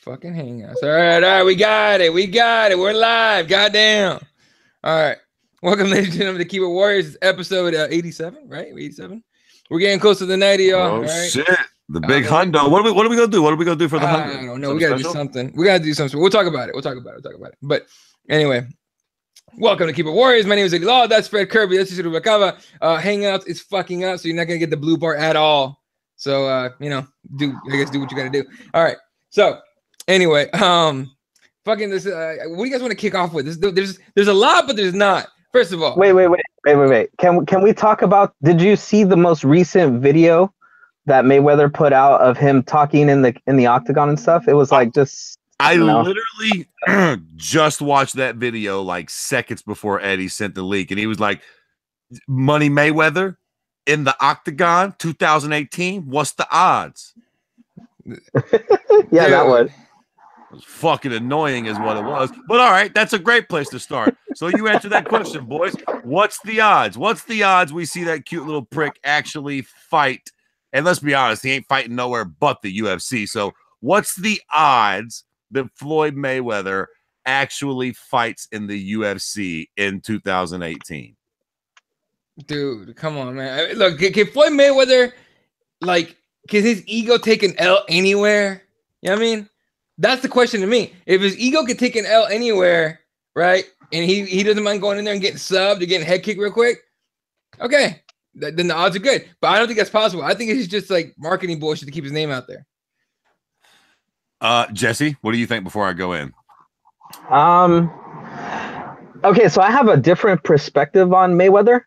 fucking Hangouts. All right, we got it. We're live. Goddamn. All right. Welcome, ladies and gentlemen, to Keyboard Warriors. It's episode 87, right? 87. We're getting close to the 90, y'all. Oh, all right? Shit. The big hundo. What are we going to do? What are we going to do for the 100? I don't know. We got to do something. We'll talk about it. But anyway, welcome to Keyboard Warriors. My name is Eddie Law. That's Fred Kirby. That's Yusuru Bakava. Hangouts is fucking up, so you're not going to get the blue bar at all. So, do what you got to do. All right. So, anyway, fucking this. What do you guys want to kick off with? There's a lot, but there's not. First of all, wait. Can we talk about? Did you see the most recent video that Mayweather put out of him talking in the octagon and stuff? It was like just. I literally just watched that video like seconds before Eddie sent the leak, and he was like, "Money Mayweather in the octagon, 2018. What's the odds?" Yeah, that was. It was fucking annoying is what it was. But all right, that's a great place to start. So you answer that question, boys. What's the odds? What's the odds we see that cute little prick actually fight? And let's be honest, he ain't fighting nowhere but the UFC. So what's the odds that Floyd Mayweather actually fights in the UFC in 2018? Dude, come on, man. Look, can Floyd Mayweather, can his ego take an L anywhere? You know what I mean? That's the question to me. If his ego could take an L anywhere, right, and he doesn't mind going in there and getting subbed or getting head kicked real quick, okay, then the odds are good. But I don't think that's possible. I think it's just like marketing bullshit to keep his name out there. Jesse, what do you think before I go in? Okay, so I have a different perspective on Mayweather.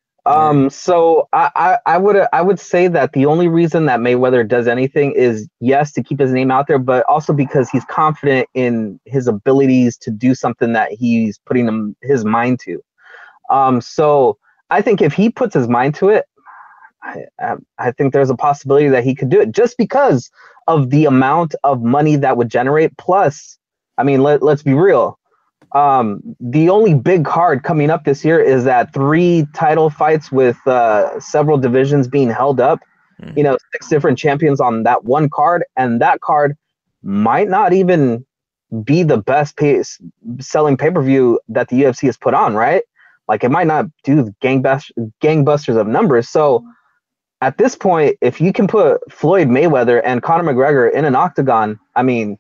So I would say that the only reason that Mayweather does anything is, yes, to keep his name out there, but also because he's confident in his abilities to do something that he's putting his mind to. So I think if he puts his mind to it, I think there's a possibility that he could do it just because of the amount of money that would generate. Plus, I mean, let's be real. The only big card coming up this year is that 3 title fights with several divisions being held up. 6 different champions on that one card, and that card might not even be the best selling pay-per-view that the UFC has put on, right? Like, it might not do gangbusters of numbers. So at this point, if you can put Floyd Mayweather and Conor McGregor in an octagon, I mean,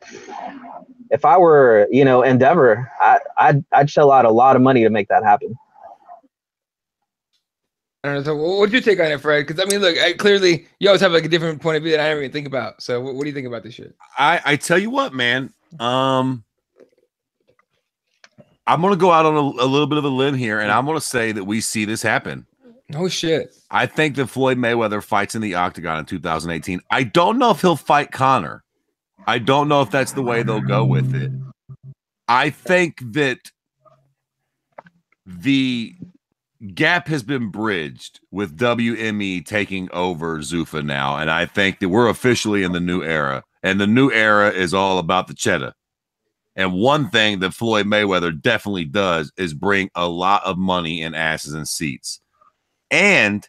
if I were, Endeavor, I'd shell out a lot of money to make that happen. I don't know. So what'd you take on it, Fred? Because, I mean, look, clearly you always have like a different point of view that I didn't even think about. So what do you think about this shit? I tell you what, man. I'm going to go out on a little bit of a limb here, and I'm going to say that we see this happen. Oh, shit. I think that Floyd Mayweather fights in the octagon in 2018. I don't know if he'll fight Conor. I don't know if that's the way they'll go with it. I think that the gap has been bridged with WME taking over Zuffa now, and I think that we're officially in the new era, and the new era is all about the cheddar. And one thing that Floyd Mayweather definitely does is bring a lot of money and asses and seats. And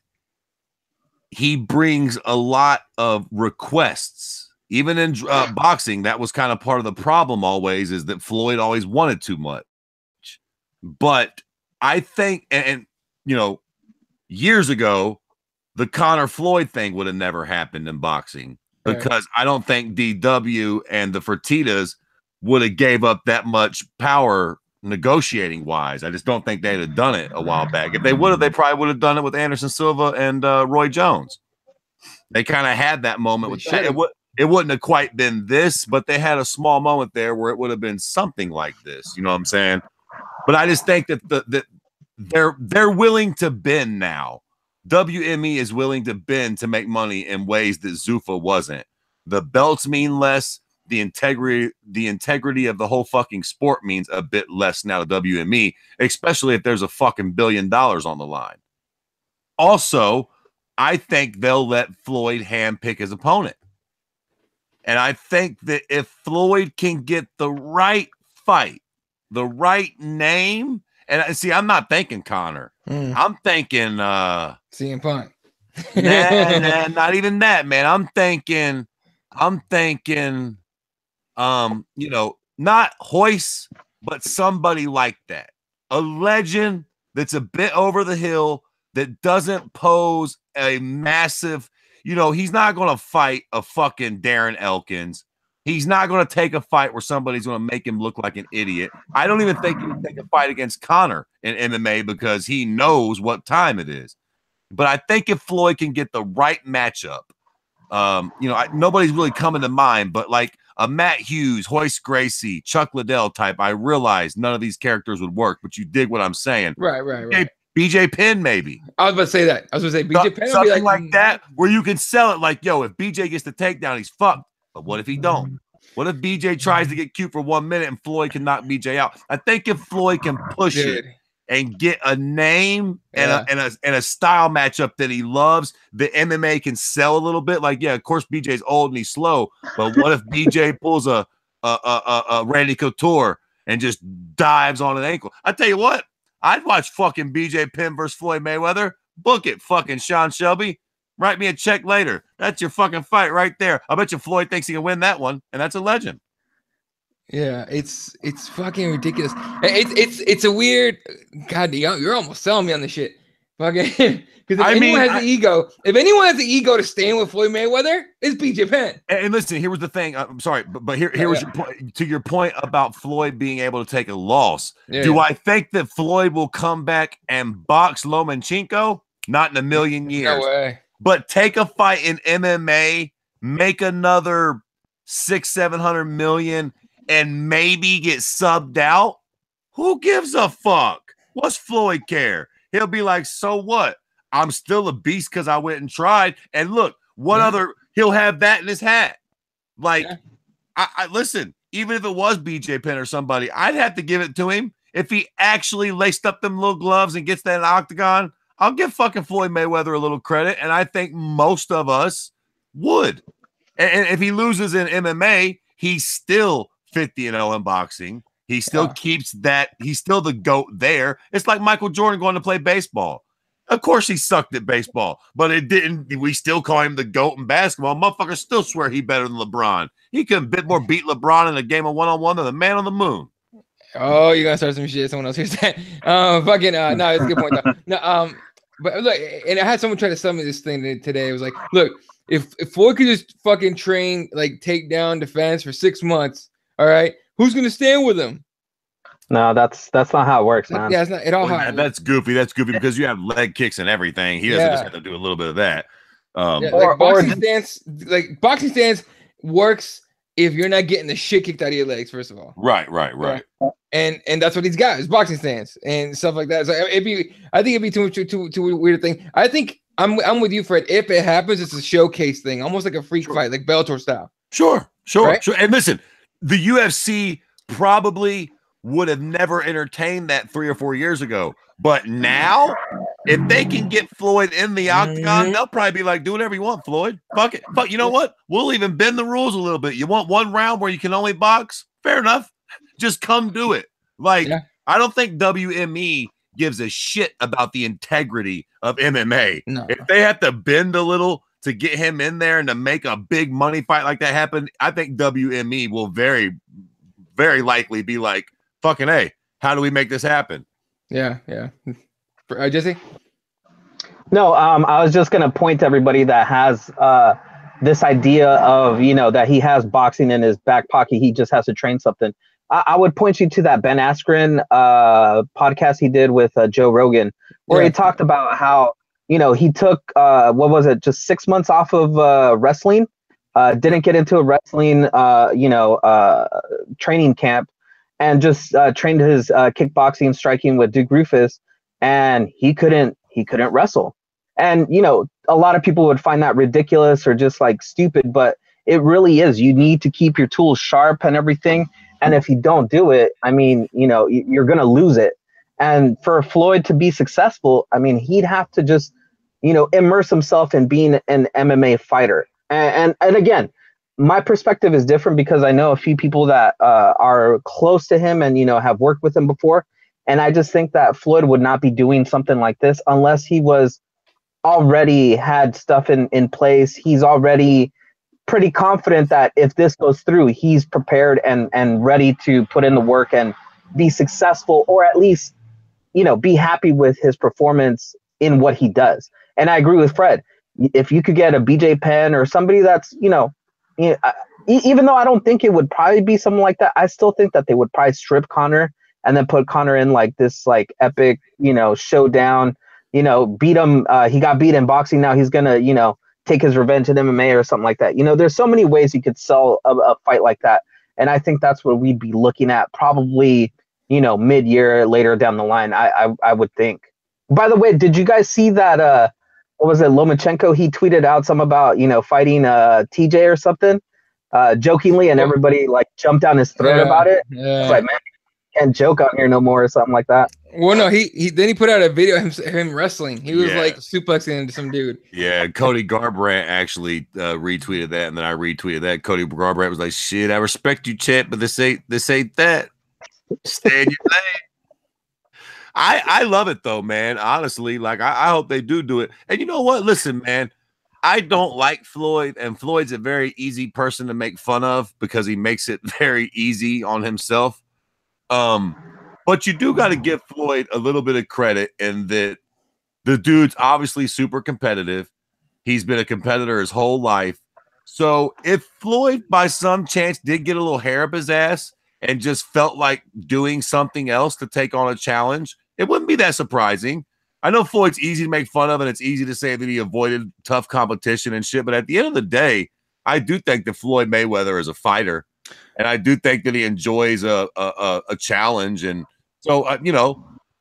he brings a lot of requests. Even in boxing, that was kind of part of the problem always, is that Floyd always wanted too much. But I think, and years ago, the Conor Floyd thing would have never happened in boxing, because I don't think DW and the Fertittas would have gave up that much power negotiating wise. I just don't think they'd have done it a while back. If they would have, they probably would have done it with Anderson Silva and Roy Jones. They kind of had that moment with that. It wouldn't have quite been this, but they had a small moment there where it would have been something like this. You know what I'm saying? But I just think that they're willing to bend now. WME is willing to bend to make money in ways that Zuffa wasn't. The belts mean less. The integrity of the whole fucking sport means a bit less now to WME, especially if there's a fucking $1 billion on the line. Also, I think they'll let Floyd handpick his opponent. And I think that if Floyd can get the right fight, the right name, and see, I'm not thinking Conor. I'm thinking CM Punk. nah, not even that, man. I'm thinking not Hoist, but somebody like that. A legend that's a bit over the hill, that doesn't pose a massive, he's not going to fight a fucking Darren Elkins. He's not going to take a fight where somebody's going to make him look like an idiot. I don't even think he would take a fight against Conor in MMA because he knows what time it is. But I think if Floyd can get the right matchup, nobody's really coming to mind, but like a Matt Hughes, Hoist Gracie, Chuck Liddell type, I realize none of these characters would work, but you dig what I'm saying. Right. BJ Penn, maybe. I was about to say that. I was going to say BJ Penn. Something like that, where you can sell it like, yo, if BJ gets the takedown, he's fucked. But what if he don't? What if BJ tries to get cute for 1 minute and Floyd can knock BJ out? I think if Floyd can push it and get a name and a style matchup that he loves, the MMA can sell a little bit. Like, yeah, of course BJ's old and he's slow, but what if BJ pulls a Randy Couture and just dives on an ankle? I tell you what, I'd watch fucking BJ Penn versus Floyd Mayweather. Book it, fucking Sean Shelby. Write me a check later. That's your fucking fight right there. I bet you Floyd thinks he can win that one, and that's a legend. Yeah, it's fucking ridiculous. It's a weird. God, you're almost selling me on this shit. Fucking, because if anyone has the ego to stand with Floyd Mayweather, it's BJ Penn. And listen, here was the thing. I'm sorry, but here was your point. To your point about Floyd being able to take a loss. Do I think that Floyd will come back and box Lomachenko? Not in a million years. No way. But take a fight in MMA, make another 600-700 million, and maybe get subbed out. Who gives a fuck? What's Floyd care? He'll be like, so what? I'm still a beast because I went and tried. And look, he'll have that in his hat. Like, I listen, even if it was BJ Penn or somebody, I'd have to give it to him. If he actually laced up them little gloves and gets that in the octagon, I'll give fucking Floyd Mayweather a little credit, and I think most of us would. And if he loses in MMA, he's still 50-0 in boxing. He still keeps that. He's still the GOAT there. It's like Michael Jordan going to play baseball. Of course he sucked at baseball, but it didn't. We still call him the GOAT in basketball. Motherfuckers still swear he better than LeBron. He could beat LeBron in a game of one-on-one than the man on the moon. Oh, you're going to start some shit. Someone else hears that. No, it's a good point, though. No, but look, and I had someone try to sell me this thing today. It was like, look, if Floyd could just fucking train, like, take down defense for 6 months, all right, who's going to stand with him? No, that's not how it works, man. Yeah, it's not at all. That's goofy. That's goofy because you have leg kicks and everything. He doesn't just have to do a little bit of that. Boxing stance works if you're not getting the shit kicked out of your legs, first of all. Right. And that's what he's got is boxing stance and stuff like that. So I think it'd be too weird a thing. I think I'm with you, Fred. If it happens, it's a showcase thing, almost like a freak fight, like Bellator style. Sure. Right? Sure. And listen, the UFC probably would have never entertained that 3 or 4 years ago. But now, if they can get Floyd in the octagon, they'll probably be like, do whatever you want, Floyd. Fuck it. Fuck, you know what? We'll even bend the rules a little bit. You want one round where you can only box? Fair enough. Just come do it. Like, I don't think WME gives a shit about the integrity of MMA. No. If they have to bend a little to get him in there and to make a big money fight like that happen, I think WME will very, very likely be like, fucking A, how do we make this happen? Yeah. Jesse? No, I was just gonna point to everybody that has this idea of, that he has boxing in his back pocket. He just has to train something. I would point you to that Ben Askren podcast he did with Joe Rogan, where he talked about how, he took just 6 months off of wrestling, didn't get into a wrestling training camp, and just trained his kickboxing and striking with Duke Rufus, and he couldn't wrestle. And a lot of people would find that ridiculous or just like stupid, but it really is. You need to keep your tools sharp and everything. And if you don't do it, I mean, you're gonna lose it. And for Floyd to be successful, I mean, he'd have to just immerse himself in being an MMA fighter. And again, my perspective is different because I know a few people that are close to him and, have worked with him before. And I just think that Floyd would not be doing something like this unless he was already had stuff in place. He's already pretty confident that if this goes through, he's prepared and ready to put in the work and be successful, or at least, be happy with his performance in what he does. And I agree with Fred. If you could get a BJ Penn or somebody that's, even though I don't think it would probably be something like that, I still think that they would probably strip Conor and then put Conor in like this like epic, showdown, beat him. He got beat in boxing. Now he's going to, take his revenge in MMA or something like that. There's so many ways you could sell a fight like that. And I think that's what we'd be looking at probably, mid-year later down the line, I would think. By the way, did you guys see that, what was it, Lomachenko? He tweeted out some about, fighting TJ or something, jokingly, and everybody like jumped down his throat about it. Yeah. It's like, man, you can't joke out here no more or something like that. Well, no, he put out a video of him wrestling. He was like suplexing into some dude. Yeah, Cody Garbrandt actually retweeted that, and then I retweeted that. Cody Garbrandt was like, "Shit, I respect you, chat, but this ain't that. Stay in your lane." I love it though, man. Honestly, like I hope they do it. And you know what? Listen, man, I don't like Floyd, and Floyd's a very easy person to make fun of because he makes it very easy on himself. But you do got to give Floyd a little bit of credit in that the dude's obviously super competitive. He's been a competitor his whole life. So if Floyd by some chance did get a little hair up his ass and just felt like doing something else to take on a challenge, it wouldn't be that surprising. I know Floyd's easy to make fun of, and it's easy to say that he avoided tough competition and shit. But at the end of the day, I do think that Floyd Mayweather is a fighter, and I do think that he enjoys a challenge. And so,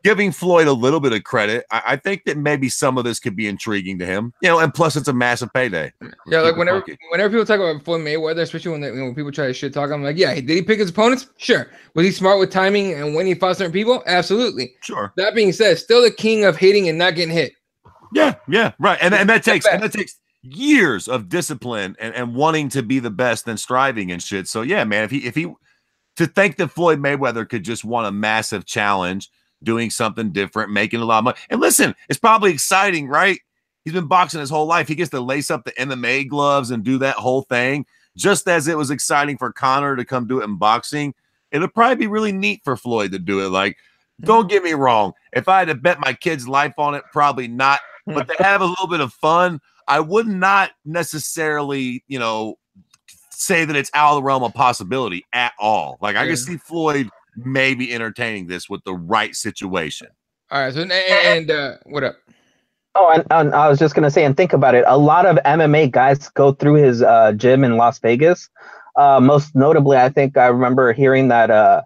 giving Floyd a little bit of credit, I think that maybe some of this could be intriguing to him. And plus it's a massive payday. Yeah, like whenever people talk about Floyd Mayweather, especially when people try to shit talk, I'm like, yeah, did he pick his opponents? Sure. Was he smart with timing and when he fought certain people? Absolutely. Sure. That being said, still the king of hitting and not getting hit. Yeah, right. And that takes years of discipline and wanting to be the best and striving and shit. So yeah, man, if he to think that Floyd Mayweather could just want a massive challenge, doing something different, making a lot of money. And listen, it's probably exciting, right? He's been boxing his whole life. He gets to lace up the MMA gloves and do that whole thing. Just as it was exciting for Conor to come do it in boxing, it'll probably be really neat for Floyd to do it. Like, don't get me wrong. If I had to bet my kid's life on it, probably not. But to have a little bit of fun, I would not necessarily, say that it's out of the realm of possibility at all. Like, I can see Floyd maybe entertaining this with the right situation. All right. So, and what up? Oh, and I was just going to say, and think about it. A lot of MMA guys go through his gym in Las Vegas. Most notably, I think I remember hearing that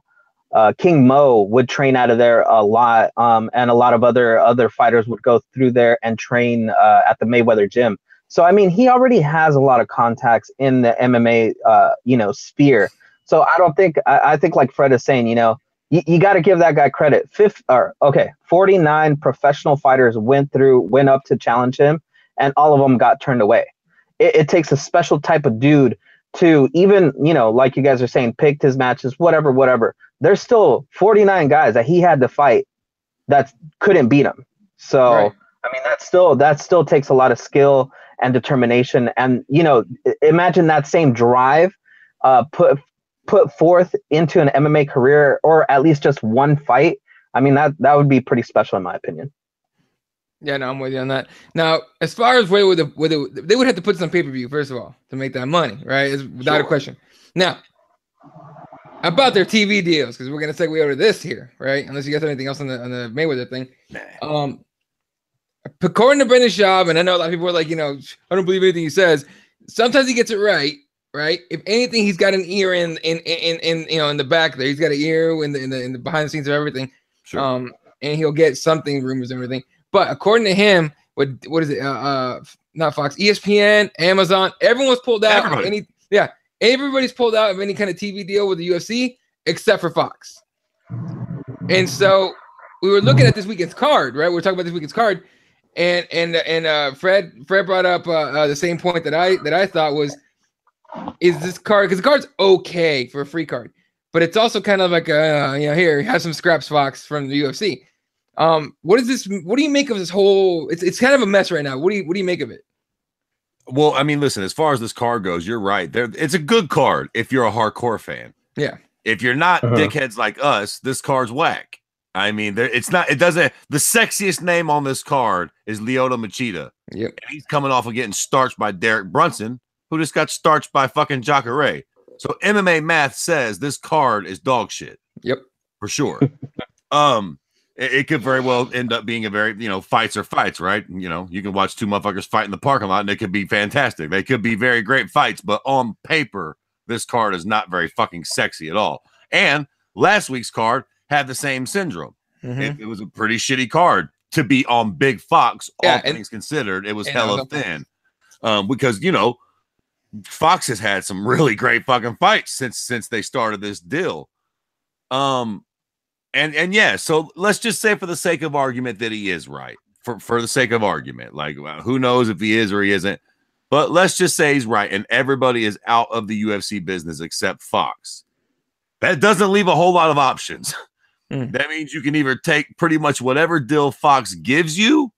King Mo would train out of there a lot. And a lot of other fighters would go through there and train at the Mayweather gym. So, I mean, he already has a lot of contacts in the MMA, sphere. So I think like Fred is saying, you got to give that guy credit. 49 professional fighters went up to challenge him, and all of them got turned away. It takes a special type of dude to even, like you guys are saying, picked his matches, whatever. There's still 49 guys that he had to fight that couldn't beat him. So, right. I mean, that still takes a lot of skill and determination. And, imagine that same drive put forth into an MMA career, or at least just one fight. I mean, that would be pretty special in my opinion. Yeah, no, I'm with you on that. Now, as far as where they would have to put some pay-per-view, first of all, to make that money, right? It's without a question. Now, about their TV deals, because we're going to segue over to this here, right? Unless you guys have anything else on the Mayweather thing. According to Brendan Schaub, and I know a lot of people are like, I don't believe anything he says. Sometimes he gets it right. Right. If anything, he's got an ear in the back there. He's got an ear in the behind the scenes of everything. Sure. And he'll get something, rumors and everything. But according to him, what is it? Not Fox, ESPN, Amazon, everyone's pulled out. Everybody's pulled out of any kind of TV deal with the UFC except for Fox. And so we were looking at this weekend's card, right? We're talking about this weekend's card, and Fred brought up the same point that I thought was. Is this card, because the card's okay for a free card, but it's also kind of like here, have some scraps, Fox, from the UFC. What is this? What do you make of this whole? It's kind of a mess right now. What do you make of it? Well, I mean, listen, as far as this card goes, you're right. It's a good card if you're a hardcore fan. Yeah. If you're not dickheads like us, this card's whack. I mean, it's not. It doesn't. The sexiest name on this card is Lyoto Machida. Yep. And he's coming off of getting starched by Derek Brunson, who just got starched by fucking Jacare. So MMA math says this card is dog shit. Yep. For sure. It could very well end up being a very, fights are fights, right? You can watch two motherfuckers fight in the parking lot and it could be fantastic. They could be very great fights, but on paper, this card is not very fucking sexy at all. And last week's card had the same syndrome. It was a pretty shitty card to be on Big Fox. All things considered, it was hella thin. Because, Fox has had some really great fucking fights since they started this deal. And yeah, so let's just say for the sake of argument that he is right. For the sake of argument, like who knows if he is or he isn't, but let's just say he's right, and everybody is out of the UFC business except Fox. That doesn't leave a whole lot of options. That means you can either take pretty much whatever deal Fox gives you,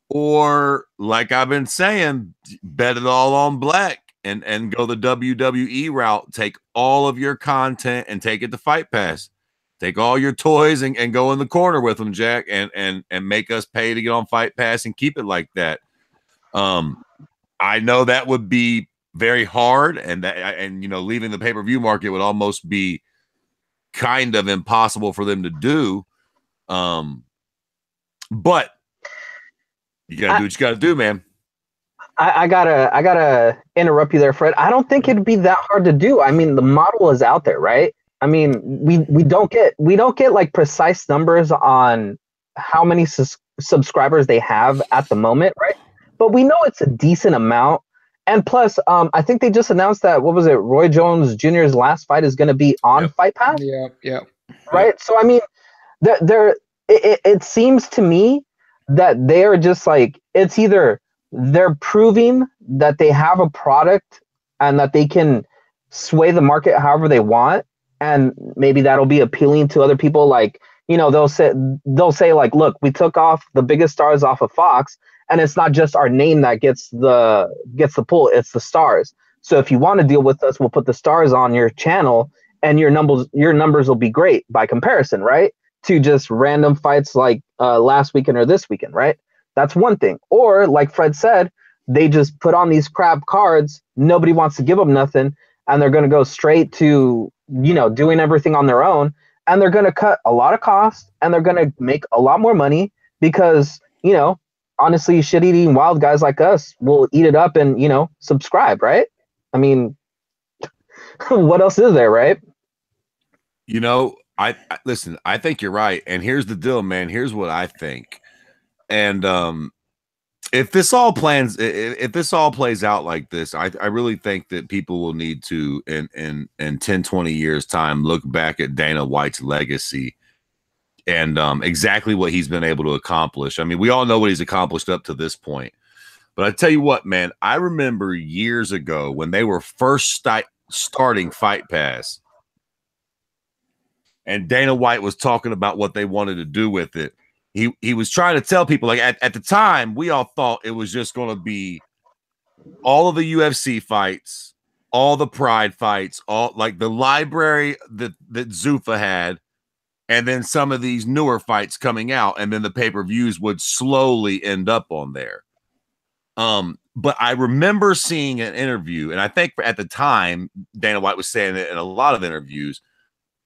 or like I've been saying, bet it all on black and go the WWE route. Take all of your content and take it to Fight Pass. Take all your toys and go in the corner with them, Jack, and make us pay to get on Fight Pass and keep it like that. I know that would be very hard, and leaving the pay-per-view market would almost be kind of impossible for them to do. But you gotta do what you gotta do, man. I gotta interrupt you there, Fred. I don't think it'd be that hard to do. I mean, the model is out there, right? I mean, we don't get like precise numbers on how many subscribers they have at the moment, right? But we know it's a decent amount. And plus, I think they just announced that, what was it, Roy Jones Jr.'s last fight is going to be on Fight Pass? Yeah. Right? So, I mean, it seems to me that they are just like, it's either they're proving that they have a product and that they can sway the market however they want, and maybe that'll be appealing to other people. Like, they'll say like, look, we took off the biggest stars off of Fox, and it's not just our name that gets the pull, it's the stars. So if you want to deal with us, we'll put the stars on your channel, and your numbers will be great by comparison, right? To just random fights like last weekend or this weekend, right? That's one thing. Or like Fred said, they just put on these crap cards. Nobody wants to give them nothing, and they're going to go straight to, doing everything on their own, and they're going to cut a lot of costs, and they're going to make a lot more money because, honestly, shit-eating wild guys like us will eat it up and, subscribe, right? I mean, what else is there, right? I listen, I think you're right. And here's the deal, man. Here's what I think. And if this all plays out like this, I really think that people will need to, in 10, 20 years time, look back at Dana White's legacy and exactly what he's been able to accomplish. I mean, we all know what he's accomplished up to this point. But I tell you what, man, I remember years ago when they were first starting Fight Pass, and Dana White was talking about what they wanted to do with it. He was trying to tell people, like at the time, we all thought it was just going to be all of the UFC fights, all the Pride fights, all like the library that Zuffa had, and then some of these newer fights coming out, and then the pay-per-views would slowly end up on there. But I remember seeing an interview, and I think at the time, Dana White was saying it in a lot of interviews,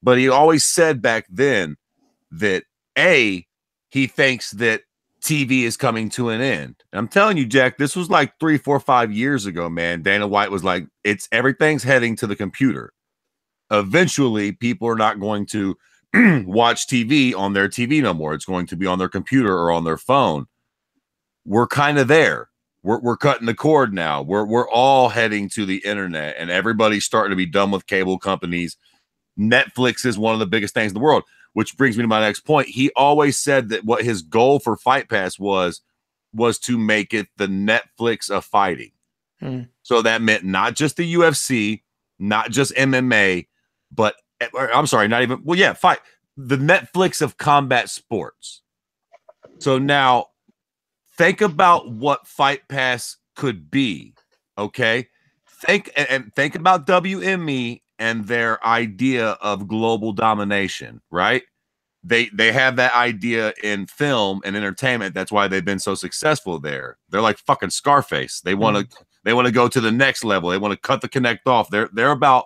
but he always said back then that he thinks that TV is coming to an end. And I'm telling you, Jack, this was like 3, 4, 5 years ago, man. Dana White was like, everything's heading to the computer. Eventually, people are not going to watch TV on their TV no more. It's going to be on their computer or on their phone. We're kind of there. We're cutting the cord now. We're all heading to the internet, and everybody's starting to be done with cable companies. Netflix is one of the biggest things in the world, which brings me to my next point. He always said that what his goal for Fight Pass was to make it the Netflix of fighting. So that meant not just the UFC, not just MMA, but I'm sorry, not even, fight. The Netflix of combat sports. So now think about what Fight Pass could be. Okay, think about WME and their idea of global domination, right? They have that idea in film and entertainment. That's why they've been so successful there. They're like fucking Scarface. They want to go to the next level. They want to cut the connect off. They're about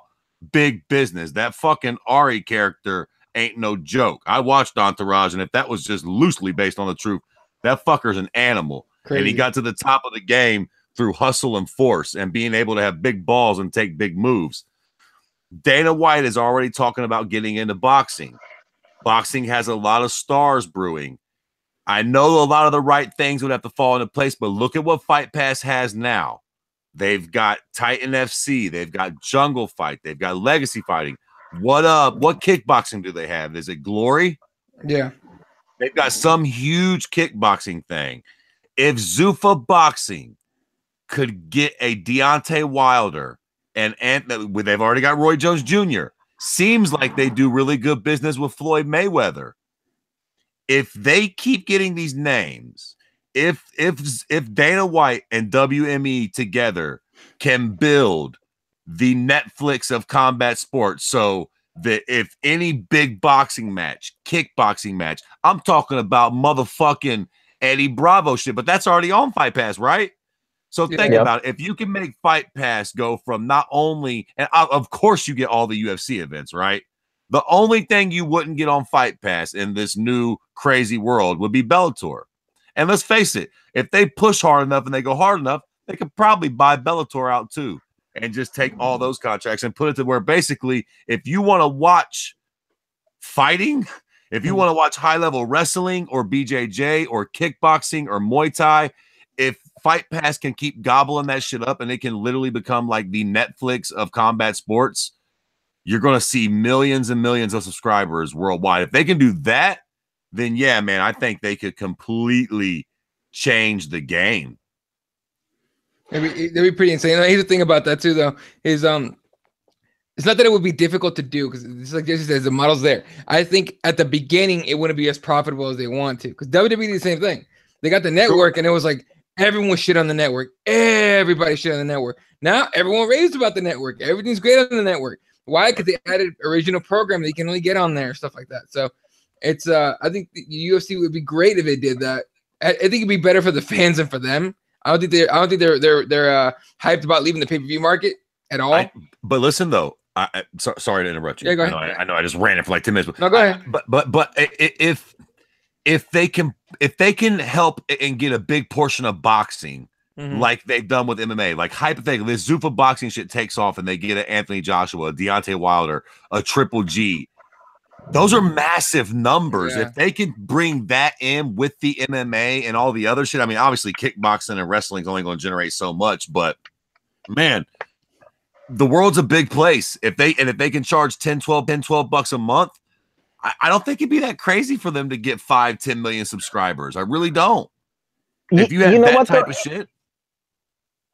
big business. That fucking Ari character ain't no joke. I watched Entourage, and if that was just loosely based on the truth, that fucker's an animal. Crazy. And he got to the top of the game through hustle and force and being able to have big balls and take big moves. Dana White is already talking about getting into boxing. Boxing has a lot of stars brewing. I know a lot of the right things would have to fall into place, but look at what Fight Pass has now. They've got Titan FC. They've got Jungle Fight. They've got Legacy Fighting. What kickboxing do they have? Is it Glory? Yeah. They've got some huge kickboxing thing. If Zuffa Boxing could get a Deontay Wilder and they've already got Roy Jones Jr. Seems like they do really good business with Floyd Mayweather. If they keep getting these names, if Dana White and WME together can build the Netflix of combat sports, so that if any big boxing match, kickboxing match, I'm talking about motherfucking Eddie Bravo shit, but that's already on Fight Pass, right? So think about it. If you can make Fight Pass go from not only, and of course you get all the UFC events, right? The only thing you wouldn't get on Fight Pass in this new crazy world would be Bellator. And let's face it, if they push hard enough and they go hard enough, they could probably buy Bellator out too and just take all those contracts and put it to where basically if you want to watch fighting, if you want to watch high-level wrestling or BJJ or kickboxing or Muay Thai, if Fight Pass can keep gobbling that shit up and it can literally become like the Netflix of combat sports, you're going to see millions and millions of subscribers worldwide. If they can do that, then yeah, man, I think they could completely change the game. That'd be pretty insane. Here's the thing about that too, though, is it's not that it would be difficult to do because it's like Jesse says, the model's there. I think at the beginning it wouldn't be as profitable as they want to because WWE did the same thing. They got the network and it was like everyone shit on the network. Everybody shit on the network. Now everyone raves about the network. Everything's great on the network. Why? Because they added original program that you can only get on there, stuff like that. So it's I think the UFC would be great if they did that. I think it'd be better for the fans than for them. I don't think they're hyped about leaving the pay-per-view market at all. But listen though, sorry to interrupt you. Yeah, go ahead. I know I just ran it for like 10 minutes. No, go ahead. But if they can help and get a big portion of boxing, like they've done with MMA, like hypothetically, this Zuffa Boxing shit takes off and they get an Anthony Joshua, a Deontay Wilder, a Triple G. Those are massive numbers. Yeah. If they can bring that in with the MMA and all the other shit, I mean, obviously kickboxing and wrestling is only going to generate so much, but man, the world's a big place. If they can charge 10, 12 bucks a month, I don't think it'd be that crazy for them to get 5-10 million subscribers. I really don't. If you have that type of shit.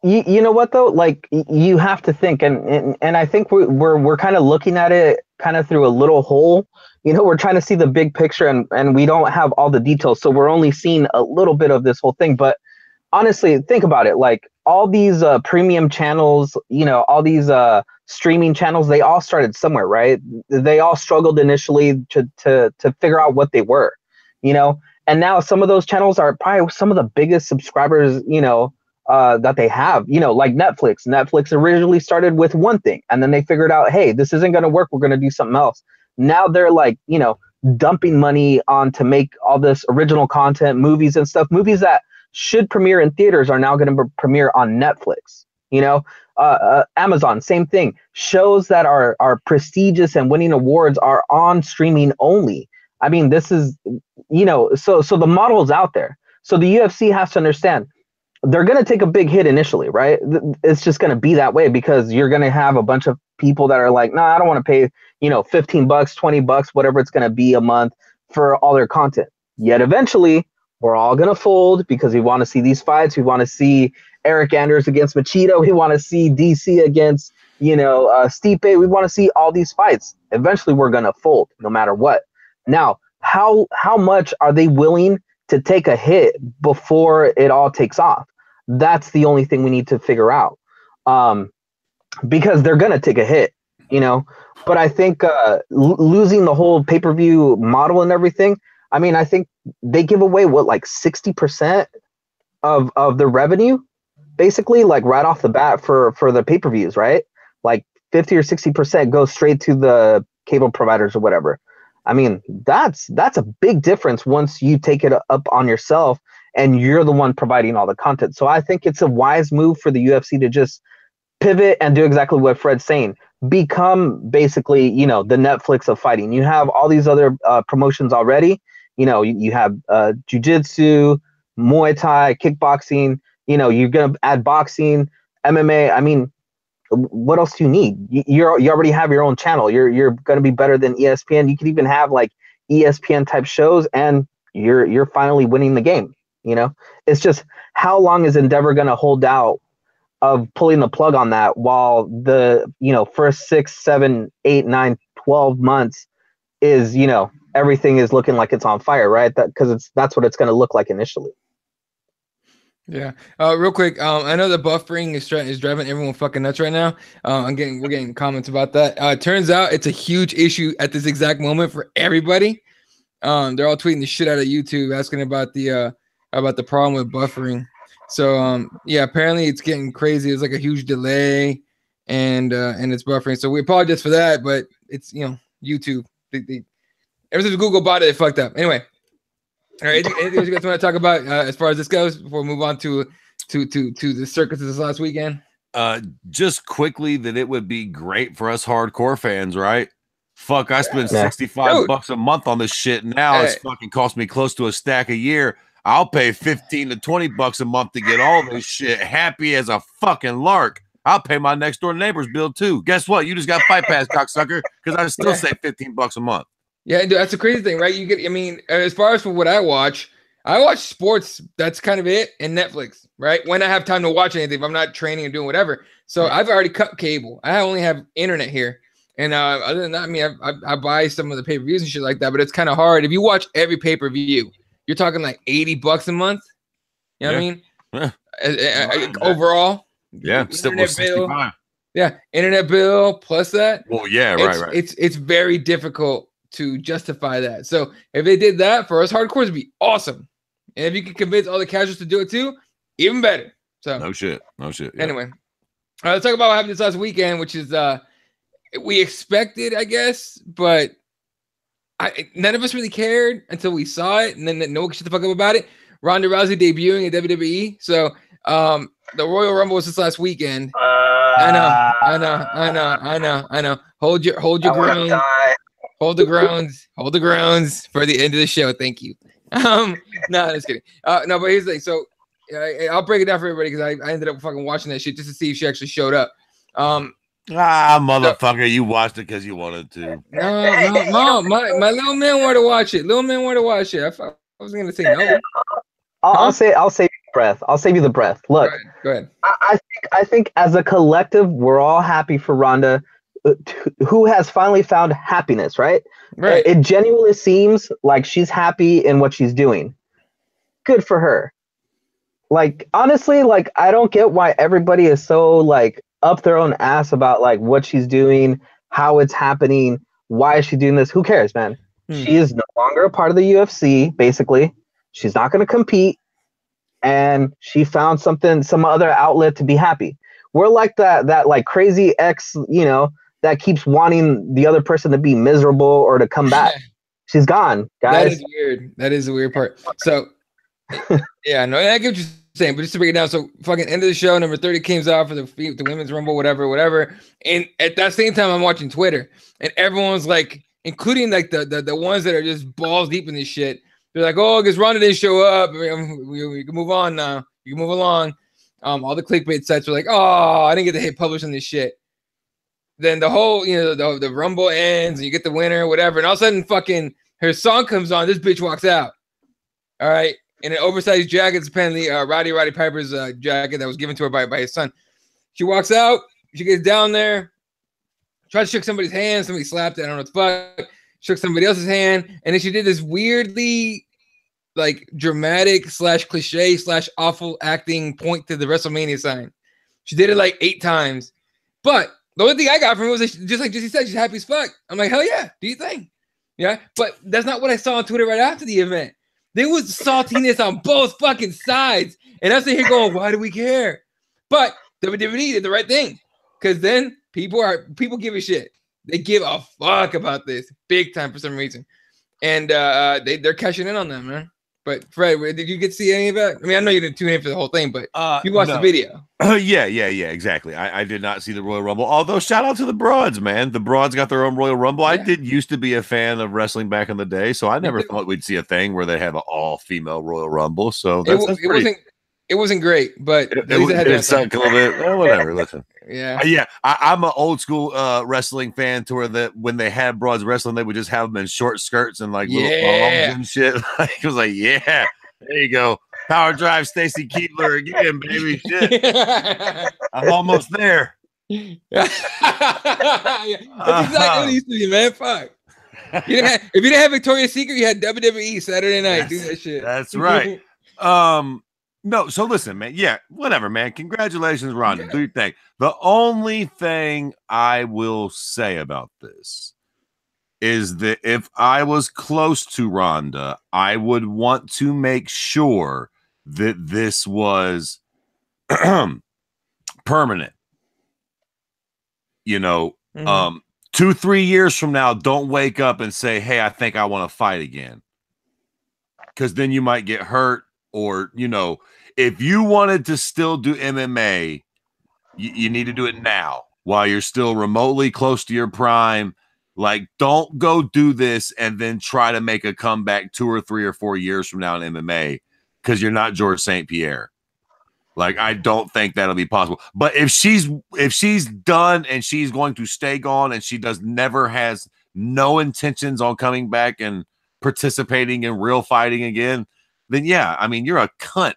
You know what though? Like you have to think, and I think we're kind of looking at it kind of through a little hole. You know, we're trying to see the big picture, and we don't have all the details, so we're only seeing a little bit of this whole thing. But honestly, think about it. Like all these premium channels, you know, all these streaming channels, they all started somewhere, right? They all struggled initially to figure out what they were, you know. And now some of those channels are probably some of the biggest subscribers, you know, that they have, you know, like Netflix. Netflix originally started with one thing and then they figured out, hey, this isn't going to work. We're going to do something else. Now they're like, you know, dumping money on to make all this original content, movies and stuff. Movies that should premiere in theaters are now going to premiere on Netflix. You know, Amazon, same thing. Shows that are prestigious and winning awards are on streaming only. I mean, this is, you know, so the model is out there. So the UFC has to understand they're going to take a big hit initially, right? It's just going to be that way because you're going to have a bunch of people that are like, no, I don't want to pay, you know, $15, $20, whatever it's going to be a month for all their content. Yet eventually we're all going to fold because we want to see these fights. We want to see Eric Anders against Machida. We want to see DC against, you know, Stipe. We want to see all these fights. Eventually we're going to fold no matter what. Now, how much are they willing to take a hit before it all takes off? That's the only thing we need to figure out, because they're gonna take a hit, you know. But I think losing the whole pay-per-view model and everything. I mean, I think they give away what, like 60% of the revenue, basically, like right off the bat for the pay-per-views, right? Like 50 or 60% goes straight to the cable providers or whatever. I mean, that's a big difference once you take it up on yourself and you're the one providing all the content. So I think it's a wise move for the UFC to just pivot and do exactly what Fred's saying. Become basically, you know, the Netflix of fighting. You have all these other promotions already. You know, you have jiu-jitsu, Muay Thai, kickboxing. You know, you're going to add boxing, MMA. I mean, what else do you need? You already have your own channel. You're going to be better than ESPN. You could even have like ESPN type shows, and you're finally winning the game. You know, it's just, how long is Endeavor going to hold out of pulling the plug on that, while the, you know, first 6, 7, 8, 9, 12 months is, you know, everything is looking like it's on fire, right? That's what it's going to look like initially. Yeah. Real quick. I know the buffering is driving everyone fucking nuts right now. We're getting comments about that. Turns out it's a huge issue at this exact moment for everybody. They're all tweeting the shit out of YouTube, asking about the problem with buffering. So yeah, apparently it's getting crazy. It's like a huge delay, and it's buffering. So we apologize for that, but it's, you know, YouTube. Ever since Google bought it, it fucked up. Anyway. All right, anything else you guys want to talk about as far as this goes before we move on to the circuses this last weekend? Just quickly, that it would be great for us hardcore fans, right? Fuck, I spend $65 a month on this shit. Now it's fucking cost me close to a stack a year. I'll pay $15 to $20 a month to get all this shit. Happy as a fucking lark. I'll pay my next door neighbor's bill too. Guess what? You just got Fight Pass, cocksucker, because I still say $15 a month. Yeah, dude, that's a crazy thing, right? You get, I mean, as far as for what I watch sports. That's kind of it, and Netflix, right? When I have time to watch anything, if I'm not training and doing whatever. So I've already cut cable. I only have internet here, and other than that, I mean, I buy some of the pay-per-views and shit like that. But it's kind of hard if you watch every pay-per-view. You're talking like $80 a month. You know what I mean? Overall, yeah, still 65. Yeah, internet bill plus that. Well, yeah, right. It's very difficult to justify that. So if they did that for us hardcores, it'd be awesome. And if you could convince all the casuals to do it too, even better. So no shit. Yeah. Anyway, all right, let's talk about what happened this last weekend, which is we expected, I guess, but none of us really cared until we saw it, and then no one could shut the fuck up about it. Ronda Rousey debuting at WWE. So the Royal Rumble was this last weekend. I know. Hold your ground. Hold the groans for the end of the show. Thank you. No, just kidding. No, but here's the thing. So I'll break it down for everybody because I ended up fucking watching that shit just to see if she actually showed up. Motherfucker, you watched it because you wanted to. No, my little man wanted to watch it. I was gonna say no. I'll save you the breath. I'll save you the breath. Look, go ahead. I think as a collective, we're all happy for Ronda, who has finally found happiness, right? Right. It genuinely seems like she's happy in what she's doing. Good for her. Like, honestly, like, I don't get why everybody is so, like, up their own ass about, like, what she's doing, how it's happening, why is she doing this? Who cares, man? She is no longer a part of the UFC, basically. She's not going to compete. And she found some other outlet to be happy. We're like that like crazy ex, you know, that keeps wanting the other person to be miserable or to come back. She's gone, guys. That is weird. That is the weird part. So, yeah, no, I get what you're saying, but just to break it down. So, fucking end of the show, number 30 comes out for the women's rumble, whatever. And at that same time, I'm watching Twitter, and everyone's like, including like the ones that are just balls deep in this shit. They're like, oh, because Ronda didn't show up. We can move on now. You can move along. All the clickbait sites were like, oh, I didn't get to hit publish on this shit. Then the whole, you know, the rumble ends and you get the winner, whatever. And all of a sudden, fucking her song comes on. This bitch walks out. All right. In an oversized jacket. It's apparently Roddy Piper's jacket that was given to her by his son. She walks out. She gets down there. Tries to shake somebody's hand. Somebody slapped it. I don't know what the fuck. Shook somebody else's hand. And then she did this weirdly like dramatic / cliche / awful acting point to the WrestleMania sign. She did it like 8 times. But the only thing I got from it was that just like Jesse said, she's happy as fuck. I'm like, hell yeah, do you think? Yeah, but that's not what I saw on Twitter right after the event. There was saltiness on both fucking sides. And I'm sitting here going, why do we care? But WWE did the right thing. Because then people give a shit. They give a fuck about this big time for some reason. And they're cashing in on them, man. But Fred, did you get to see any of that? I mean, I know you didn't tune in for the whole thing, but you watched the video. Yeah, exactly. I did not see the Royal Rumble. Although, shout out to the broads, man. The broads got their own Royal Rumble. Yeah. I did used to be a fan of wrestling back in the day, so I never thought we'd see a thing where they have an all-female Royal Rumble. So it wasn't great, but it sucked a little bit. Well, whatever. Listen. Yeah. I'm an old school wrestling fan to where that when they had broads wrestling, they would just have them in short skirts and like little bombs and shit. It was like, yeah, there you go. Power drive Stacy Keibler again, baby. Shit. I'm almost there. That's exactly what it used to be, man. Fuck. If you didn't have Victoria's Secret, you had WWE Saturday night. Do that shit. That's right. No, so listen, man. Yeah, whatever, man. Congratulations, Ronda. Do your thing. The only thing I will say about this is that if I was close to Ronda, I would want to make sure that this was permanent. You know, 2-3 years from now, don't wake up and say, hey, I think I want to fight again. Because then you might get hurt. Or, you know, if you wanted to still do MMA, you need to do it now while you're still remotely close to your prime. Like, don't go do this and then try to make a comeback 2 or 3 or 4 years from now in MMA because you're not George St. Pierre. Like, I don't think that'll be possible. But if she's done and she's going to stay gone and she never has no intentions on coming back and participating in real fighting again, then yeah, I mean, you're a cunt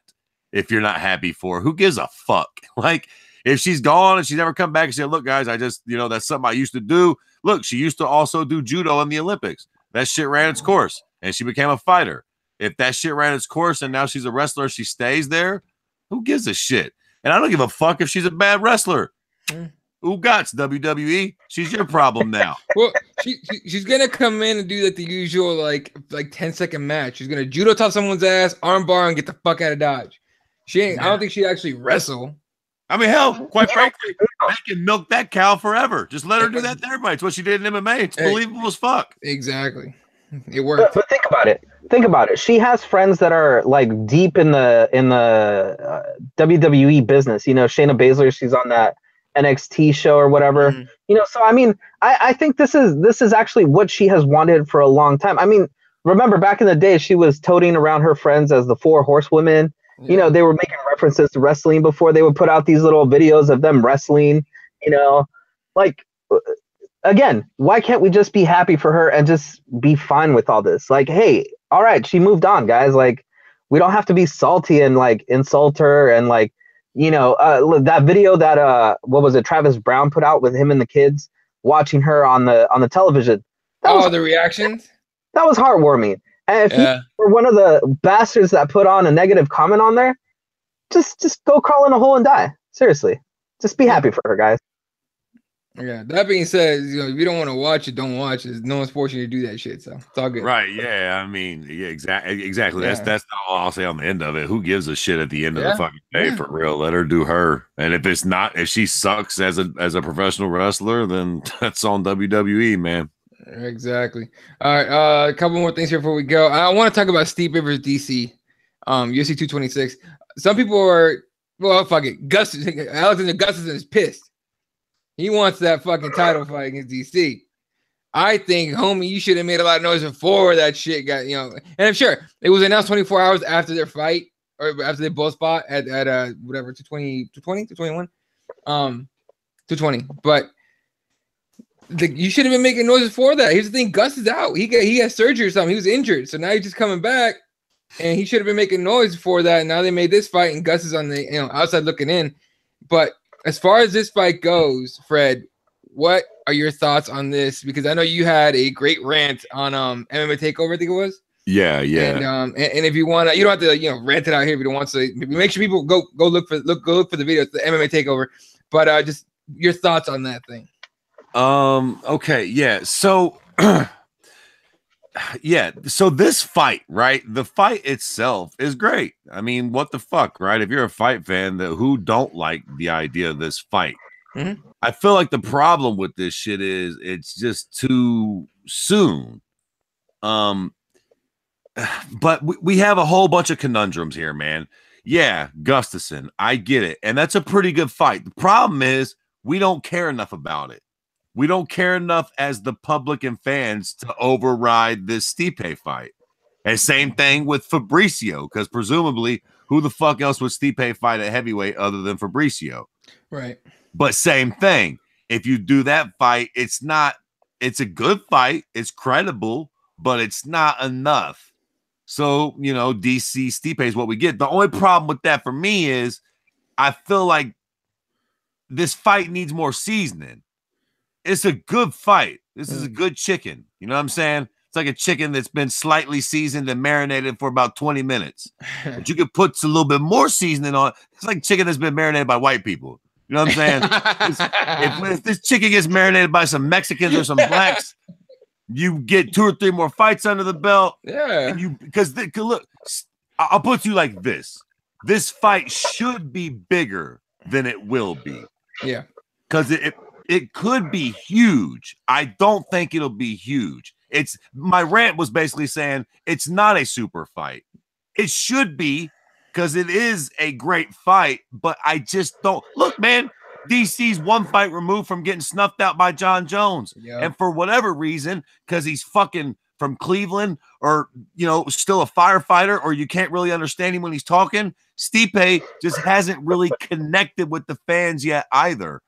if you're not happy for her. Who gives a fuck? Like, if she's gone and she's never come back and said, look, guys, I just, you know, that's something I used to do. Look, she used to also do judo in the Olympics. That shit ran its course and she became a fighter. If that shit ran its course and now she's a wrestler, she stays there. Who gives a shit? And I don't give a fuck if she's a bad wrestler. Who gots WWE? She's your problem now. Well, she's gonna come in and do like the usual like 10-second match. She's gonna judo top someone's ass, arm bar, and get the fuck out of Dodge. She ain't. I don't think she actually wrestle. I mean, hell, quite frankly, they can milk that cow forever. Just let her do that to everybody. It's what she did in MMA. It's believable as fuck. Exactly. It worked. But think about it. Think about it. She has friends that are like deep in the WWE business. You know, Shayna Baszler. She's on that NXT show or whatever, you know. So I mean, I think this is actually what she has wanted for a long time. I mean, remember back in the day, she was toting around her friends as the 4 horsewomen. You know, they were making references to wrestling before they would put out these little videos of them wrestling. You know, like again, why can't we just be happy for her and just be fine with all this? Like, hey, all right, she moved on, guys. Like, we don't have to be salty and like insult her and like. You know, that video that what was it, Travis Brown put out with him and the kids watching her on the television. The reactions? That was heartwarming. And if you were one of the bastards that put on a negative comment on there, just go crawl in a hole and die. Seriously. Just be happy for her, guys. Yeah. That being said, you know, if you don't want to watch it, don't watch it. No one's forcing you to do that shit. So it's all good. Right. Yeah. I mean, yeah, exactly. Yeah. That's all I'll say on the end of it. Who gives a shit at the end of the fucking day for real? Let her do her. And if she sucks as a professional wrestler, then that's on WWE, man. Exactly. All right. A couple more things here before we go. I want to talk about Stipe versus DC. UFC 226. Some people are, well, fuck it. Alexander Gustafsson is pissed. He wants that fucking title fight against DC. I think, homie, you should have made a lot of noise before that shit got, you know. And I'm sure it was announced 24 hours after their fight, or after they both fought at whatever, 221, 220. But you should have been making noise before that. Here's the thing: Gus is out. He had surgery or something. He was injured, so now he's just coming back, and he should have been making noise before that. And now they made this fight, and Gus is on the outside looking in. But as far as this fight goes, Fred, what are your thoughts on this? Because I know you had a great rant on MMA Takeover, I think it was. Yeah, yeah. And if you want to, you don't have to, rant it out here if you don't want to. Make sure people go look for the video. It's the MMA Takeover. But just your thoughts on that thing. Okay, yeah. So yeah, so this fight, right? The fight itself is great. I mean, what the fuck, right? If you're a fight fan, who don't like the idea of this fight? Mm-hmm. I feel like the problem with this shit is it's just too soon. But we have a whole bunch of conundrums here, man. Yeah, Gustafsson, I get it. And that's a pretty good fight. The problem is we don't care enough about it. We don't care enough as the public and fans to override this Stipe fight. And same thing with Fabricio, because presumably, who the fuck else would Stipe fight at heavyweight other than Fabricio? Right. But same thing. If you do that fight, it's a good fight. It's credible, but it's not enough. So, DC Stipe is what we get. The only problem with that for me is I feel like this fight needs more seasoning. It's a good fight. This is a good chicken. You know what I'm saying? It's like a chicken that's been slightly seasoned and marinated for about 20 minutes. But you could put a little bit more seasoning on. It's like chicken that's been marinated by white people. You know what I'm saying? if this chicken gets marinated by some Mexicans or some blacks, you get 2 or 3 more fights under the belt. Yeah. Because look, I'll put you like this. This fight should be bigger than it will be. Yeah. Because it could be huge. I don't think it'll be huge. My rant was basically saying it's not a super fight. It should be, because it is a great fight, but I just don't look, man. DC's 1 fight removed from getting snuffed out by John Jones. Yep. And for whatever reason, because he's fucking from Cleveland or, still a firefighter, or you can't really understand him when he's talking, Stipe just hasn't really connected with the fans yet either.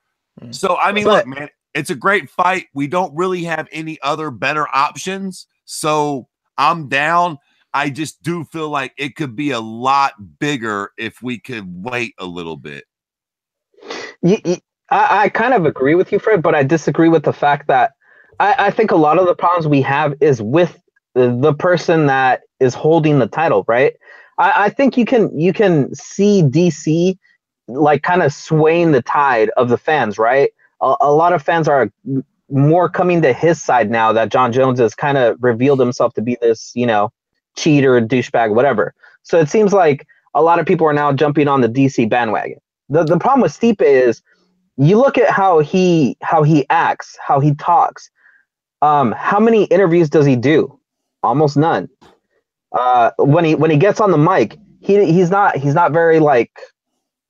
So, I mean, look, man, it's a great fight. We don't really have any other better options. So I'm down. I just do feel like it could be a lot bigger if we could wait a little bit. I kind of agree with you, Fred, but I disagree with the fact that I think a lot of the problems we have is with the person that is holding the title, right? I think you can see DC like kind of swaying the tide of the fans, right? A lot of fans are more coming to his side now that John Jones has kind of revealed himself to be this, cheater, douchebag, whatever. So it seems like a lot of people are now jumping on the DC bandwagon. The problem with Stipe is you look at how he acts, how he talks. How many interviews does he do? Almost none. When he gets on the mic, he's not very like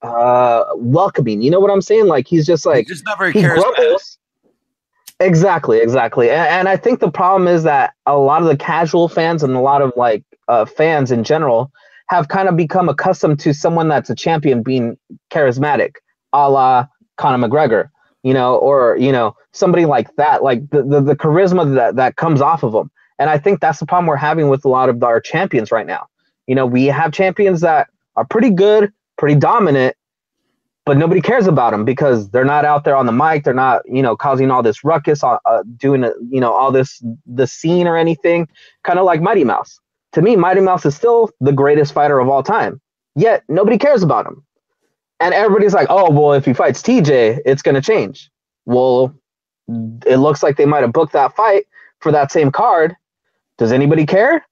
welcoming. You know what I'm saying? Like he's just like he's just not very charismatic. Exactly. And I think the problem is that a lot of the casual fans and a lot of like fans in general have kind of become accustomed to someone that's a champion being charismatic, a la Conor McGregor, or somebody like that, like the charisma that comes off of them. And I think that's the problem we're having with a lot of our champions right now. We have champions that are pretty good, pretty dominant, but nobody cares about them because they're not out there on the mic. They're not, causing all this ruckus, doing all the scene or anything. Kind of like Mighty Mouse. To me, Mighty Mouse is still the greatest fighter of all time. Yet nobody cares about him. And everybody's like, oh, well, if he fights TJ, it's going to change. Well, it looks like they might have booked that fight for that same card. Does anybody care?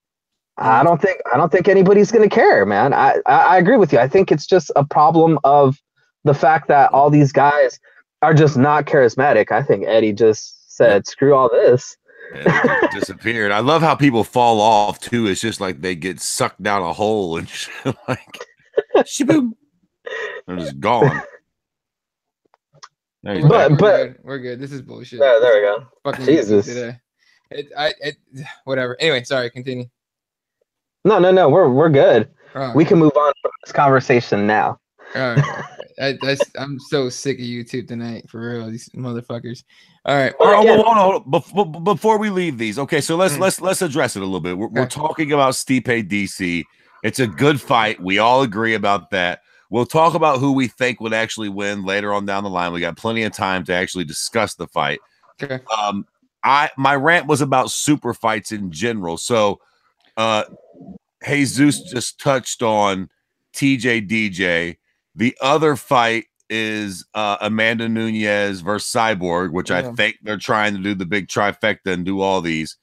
I don't think anybody's going to care, man. I agree with you. I think it's just a problem of the fact that all these guys are just not charismatic. I think Eddie just said, screw all this. It disappeared. I love how people fall off too. It's just like they get sucked down a hole and like shaboom. They're just gone. We're good. This is bullshit. Yeah, there we go. Fucking Jesus. Today. Whatever. Anyway, sorry. Continue. No. We're good. Oh, we can move on from this conversation now. All right. I'm so sick of YouTube tonight, for real. These motherfuckers. All right. Hold on. Before we leave these, okay. So let's address it a little bit. We're talking about Stipe DC. It's a good fight. We all agree about that. We'll talk about who we think would actually win later on down the line. We got plenty of time to actually discuss the fight. Okay. My rant was about super fights in general. So Jesus just touched on TJ DJ. The other fight is Amanda Nunes versus Cyborg, which I think they're trying to do the big trifecta and do all these.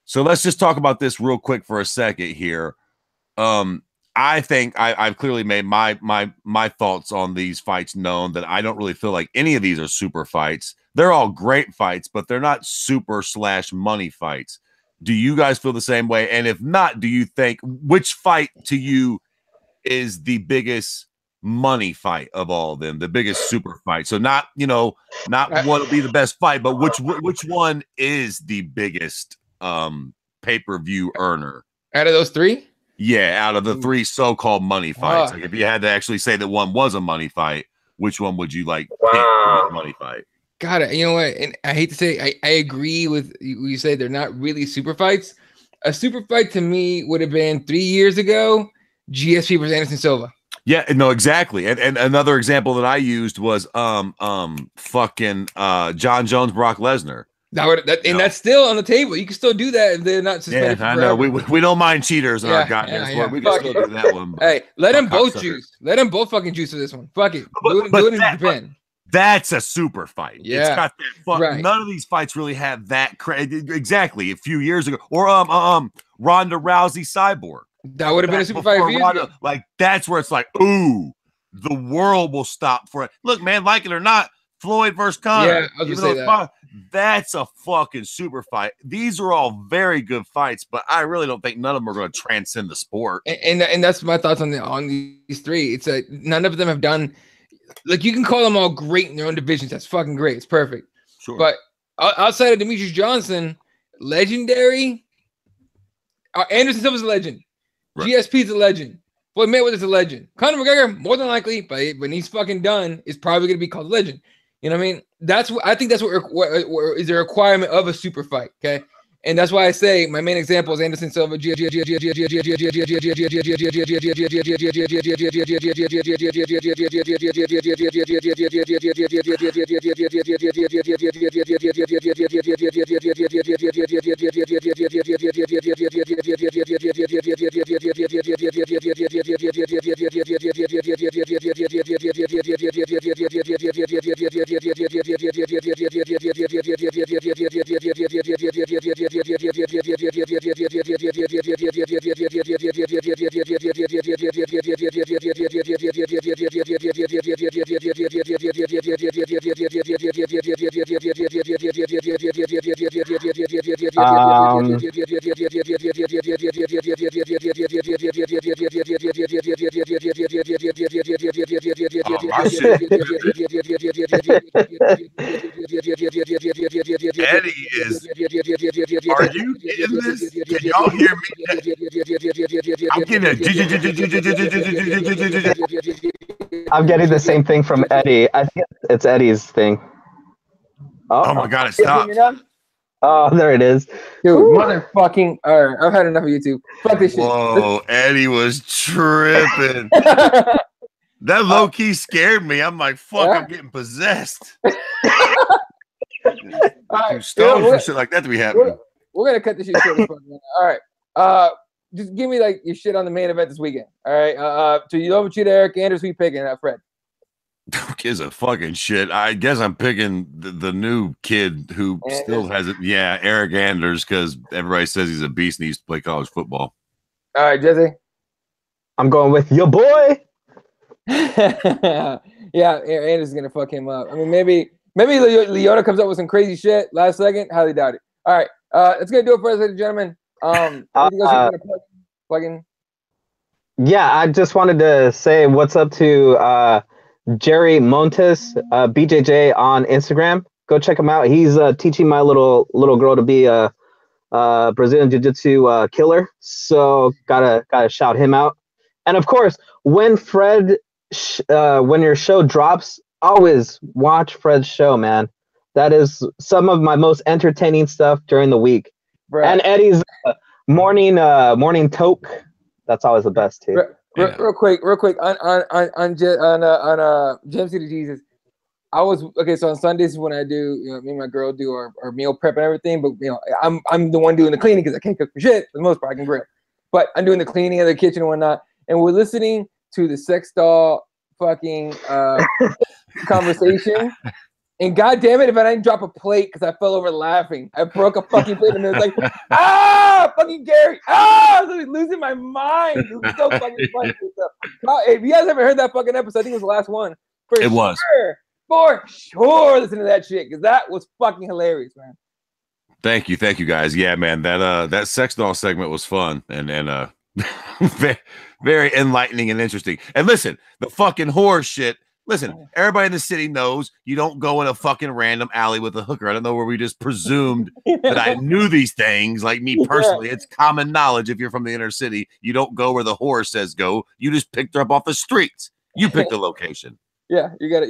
So let's just talk about this real quick for a second here. I think I've clearly made my thoughts on these fights known, that I don't really feel like any of these are super fights. They're all great fights, but they're not super / money fights. Do you guys feel the same way? And if not, do you think which fight to you is the biggest money fight of all of them, the biggest super fight? So not what will be the best fight, but which one is the biggest pay-per-view earner out of those three? Yeah, out of the three so-called money fights. Like if you had to actually say that one was a money fight, which one would you like pick to be a money fight? Got it. You know what? And I hate to say, I agree with you say they're not really super fights. A super fight to me would have been 3 years ago, GSP versus Anderson Silva. Yeah, no, exactly. And another example that I used was fucking John Jones, Brock Lesnar. That's still on the table. You can still do that if they're not suspended. Yeah, I know. We don't mind cheaters in our goddamn sport. We can still do that one. Hey, let them both juice. Let them both fucking juice for this one. Fuck it. Do it in Japan. That's a super fight. Yeah. It's got that right. None of these fights really have that exactly a few years ago. Or Ronda Rousey Cyborg. That would have been a super fight. Ronda, like that's where it's like, ooh, the world will stop for it. Look, man, like it or not, Floyd versus Conor. Yeah, I was gonna say that. That's a fucking super fight. These are all very good fights, but I really don't think none of them are going to transcend the sport. And that's my thoughts on these three. It's none of them have done. Like you can call them all great in their own divisions. That's fucking great. It's perfect. Sure. But outside of Demetrius Johnson, legendary. Anderson Silva's a legend. Right. GSP's a legend. Floyd Mayweather's a legend. Conor McGregor, more than likely, but when he's fucking done, is probably going to be called a legend. You know what I mean? I think that's what is a requirement of a super fight. Okay. And that's why I say my main example is Anderson Silva. Eddie is. Are you in this? Can y'all hear me? I'm I'm getting the same thing from Eddie. I think it's Eddie's thing. Oh my god, it stopped. Oh, there it is. Dude, motherfucking. All right, I've had enough of YouTube. Fuck this shit. Whoa, Eddie was tripping. That low key scared me. I'm like, fuck, I'm getting possessed. Right, stoned for shit like that to be happening. We're gonna cut this shit short. All right. Just give me like your shit on the main event this weekend. All right. So you over to Eric Anders, who you picking? Fred. Who gives a fucking shit? I guess I'm picking the new kid who still has it. Yeah, Eric Anders, because everybody says he's a beast and he used to play college football. All right, Jesse. I'm going with your boy. Yeah, Anders is gonna fuck him up. I mean, maybe Leota comes up with some crazy shit last second. Highly doubt it. All right, that's gonna do it for us, ladies and gentlemen. Plug in. Yeah, I just wanted to say what's up to Jerry Montes, BJJ on Instagram. Go check him out. He's teaching my little girl to be a Brazilian Jiu-Jitsu killer. So gotta shout him out. And of course, when when your show drops, always watch Fred's show, man. That is some of my most entertaining stuff during the week. Right. And Eddie's morning toke. That's always the best too. Real quick on Jim City Jesus. I was okay. So on Sundays when I do, me and my girl do our meal prep and everything. But I'm the one doing the cleaning because I can't cook for shit. For the most part, I can grill. but I'm doing the cleaning of the kitchen and whatnot, and we're listening to the sex doll fucking conversation. And God damn it, if I didn't drop a plate because I fell over laughing, I broke a fucking plate, and it was like, fucking Gary, I was like losing my mind. It was so fucking funny. If you guys haven't heard that fucking episode, I think it was the last one. For sure, listen to that shit because that was fucking hilarious, man. Thank you, guys. Yeah, man, that sex doll segment was fun and very enlightening and interesting. And listen, the fucking horror shit. Listen, everybody in the city knows you don't go in a fucking random alley with a hooker. I don't know where we just presumed that I knew these things. Like me personally, it's common knowledge. If you're from the inner city, you don't go where the horror says go. You just picked her up off the streets. You picked the location. Yeah, you gotta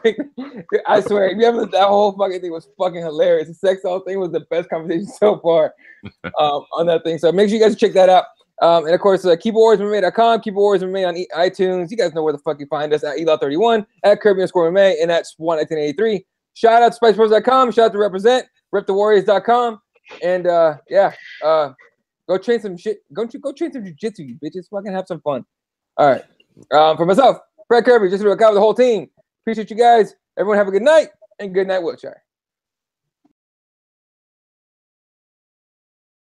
pick. I swear, that whole fucking thing was fucking hilarious. The sex doll thing was the best conversation so far on that thing. So make sure you guys check that out. And of course, KeepItWarriorsMMA.com, KeepItWarriorsMMA on iTunes. You guys know where the fuck you find us at Elaw31, at Kirby_MMA, and at Swan1983. Shout out to SpicePros.com. Shout out to RepresentTheWarriors.com. And go train some shit. Go train some jiu-jitsu, you bitches. Fucking have some fun. All right. For myself, Fred Kirby, just to look out with the whole team. Appreciate you guys. Everyone have a good night and good night, Wiltshire.